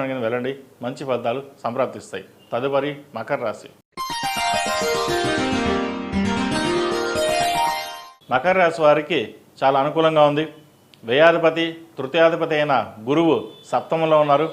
వెళ్ళండి, మంచి ఫలితాలు సంప్రాప్తిస్తాయి. తదుపరి మకర రాశి. మకర రాశి వారికి చాలా అనుకూలంగా ఉంది. వ్యయాధిపతి తృతీయాధిపతి అయిన గురువు సప్తమంలో ఉన్నారు.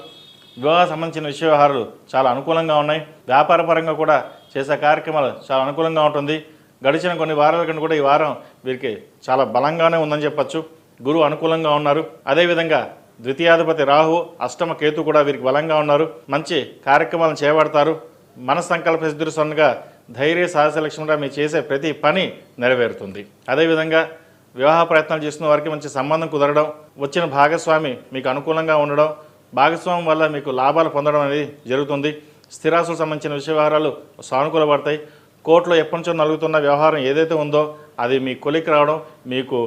వివాహ సంబంధించిన విషయ వ్యవహారాలు చాలా అనుకూలంగా ఉన్నాయి. వ్యాపార పరంగా కూడా చేసే కార్యక్రమాలు చాలా అనుకూలంగా ఉంటుంది. గడిచిన కొన్ని వారాల కంటే కూడా ఈ వారం వీరికి చాలా బలంగానే ఉందని చెప్పచ్చు. గురువు అనుకూలంగా ఉన్నారు. అదేవిధంగా ద్వితీయాధిపతి రాహు, అష్టమ కేతు కూడా వీరికి బలంగా ఉన్నారు. మంచి కార్యక్రమాలను చేపడతారు. మన సంకల్ప సిద్ధిగా ధైర్య సాహస లక్ష్యంగా మీరు చేసే ప్రతి పని నెరవేరుతుంది. అదేవిధంగా వివాహ ప్రయత్నాలు చేస్తున్న వారికి మంచి సంబంధం కుదరడం, వచ్చిన భాగస్వామి మీకు అనుకూలంగా ఉండడం, భాగస్వామి వల్ల మీకు లాభాలు పొందడం అనేది జరుగుతుంది. స్థిరాస్తులకు సంబంధించిన విషయ వ్యవహారాలు సానుకూలపడతాయి. కోర్టులో ఎప్పటి నుంచో నలుగుతున్న వ్యవహారం ఏదైతే ఉందో అది మీ కొలికి రావడం, మీకు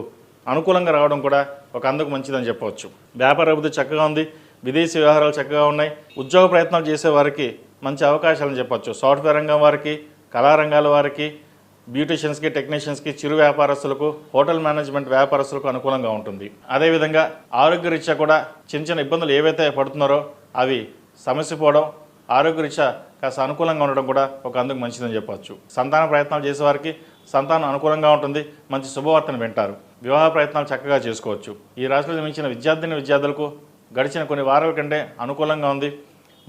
అనుకూలంగా రావడం కూడా ఒక అందుకు మంచిదని చెప్పవచ్చు. వ్యాపార అభివృద్ధి చక్కగా ఉంది. విదేశీ వ్యవహారాలు చక్కగా ఉన్నాయి. ఉద్యోగ ప్రయత్నాలు చేసే వారికి మంచి అవకాశాలని చెప్పచ్చు. సాఫ్ట్వేర్ రంగం వారికి, కళారంగాల వారికి, బ్యూటీషియన్స్కి, టెక్నీషియన్స్కి, చిరు వ్యాపారస్తులకు, హోటల్ మేనేజ్మెంట్ వ్యాపారస్తులకు అనుకూలంగా ఉంటుంది. అదేవిధంగా ఆరోగ్యరీత్యా కూడా చిన్న చిన్న ఇబ్బందులు ఏవైతే పడుతున్నారో అవి సమస్యపోవడం, ఆరోగ్యరీత్యా కాస్త అనుకూలంగా ఉండడం కూడా ఒక అందుకు మంచిదని చెప్పవచ్చు. సంతాన ప్రయత్నాలు చేసేవారికి సంతానం అనుకూలంగా ఉంటుంది. మంచి శుభవార్తను వింటారు. వివాహ ప్రయత్నాలు చక్కగా చేసుకోవచ్చు. ఈ రాశిలో జన్మించిన విద్యార్థులకు గడిచిన కొన్ని వారాల కంటే అనుకూలంగా ఉంది.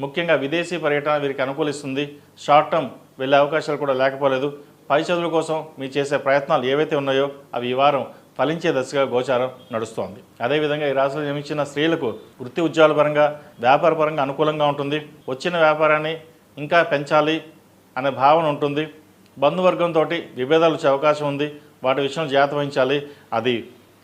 ముఖ్యంగా విదేశీ పర్యటన వీరికి అనుకూలిస్తుంది. షార్ట్ టర్మ్ వెళ్ళే అవకాశాలు కూడా లేకపోలేదు. పై చదువుల కోసం మీరు చేసే ప్రయత్నాలు ఏవైతే ఉన్నాయో అవి ఈ వారం ఫలించే దశగా గోచారం నడుస్తోంది. అదేవిధంగా ఈ రాశిలో జన్మించిన స్త్రీలకు వృత్తి ఉద్యోగాల పరంగా, వ్యాపార పరంగా అనుకూలంగా ఉంటుంది. వచ్చిన వ్యాపారాన్ని ఇంకా పెంచాలి అనే భావన ఉంటుంది. బంధువర్గంతో విభేదాలు వచ్చే అవకాశం ఉంది. వాటి విషయంలో జాగ్రత్త వహించాలి. అది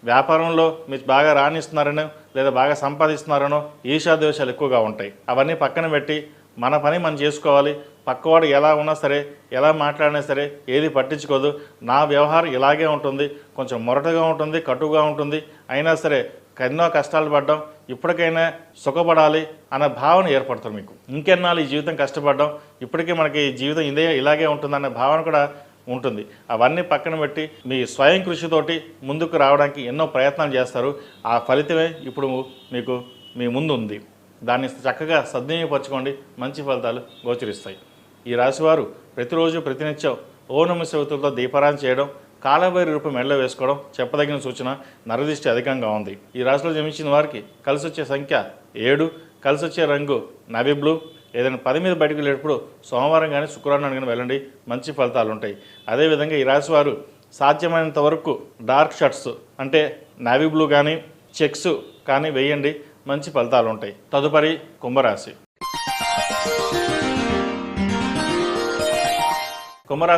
వ్యాపారంలో మీరు బాగా రాణిస్తున్నారనో లేదా బాగా సంపాదిస్తున్నారనో ఈర్ష్యాద్వేషాలు ఎక్కువగా ఉంటాయి. అవన్నీ పక్కన పెట్టి మన పని మనం చేసుకోవాలి. పక్కవాడు ఎలా ఉన్నా సరే, ఎలా మాట్లాడినా సరే ఏది పట్టించుకోదు. నా వ్యవహారం ఇలాగే ఉంటుంది, కొంచెం మొరటగా ఉంటుంది, కటుగా ఉంటుంది. అయినా సరే ఎన్నో కష్టాలు పడ్డాం, ఇప్పటికైనా సుఖపడాలి అన్న భావన ఏర్పడుతుంది మీకు. ఇంకెన్నాళ్ళు ఈ జీవితం కష్టపడ్డాం, ఇప్పటికీ మనకి ఈ జీవితం ఇలాగే ఉంటుందన్న భావన కూడా ఉంటుంది. అవన్నీ పక్కన పెట్టి మీ స్వయం కృషితోటి ముందుకు రావడానికి ఎన్నో ప్రయత్నాలు చేస్తారు. ఆ ఫలితమే ఇప్పుడు మీకు మీ ముందు ఉంది. దాన్ని చక్కగా సద్వినియోగపరచుకోండి. మంచి ఫలితాలు గోచరిస్తాయి. ఈ రాశివారు ప్రతిరోజు ప్రతినిత్యం ఓం నమః శివాయతో దీపారాధన చేయడం, కాలభైరవ రూపం మెడలో వేసుకోవడం చెప్పదగిన సూచన. నరదిష్టి అధికంగా ఉంది. ఈ రాశిలో జన్మించిన వారికి కలిసి వచ్చే సంఖ్య 7, కలిసి వచ్చే రంగు నవీ బ్లూ. ఏదైనా పని మీద బయటకు వెళ్ళేటప్పుడు సోమవారం కానీ శుక్రవారం కానీ వెళ్ళండి, మంచి ఫలితాలు ఉంటాయి. అదేవిధంగా ఈ రాశి వారు సాధ్యమైనంత వరకు డార్క్ షర్ట్స్ అంటే నావీ బ్లూ కానీ చెక్స్ కానీ వేయండి, మంచి ఫలితాలు ఉంటాయి. తదుపరి కుంభరాశి. కుంభరాశి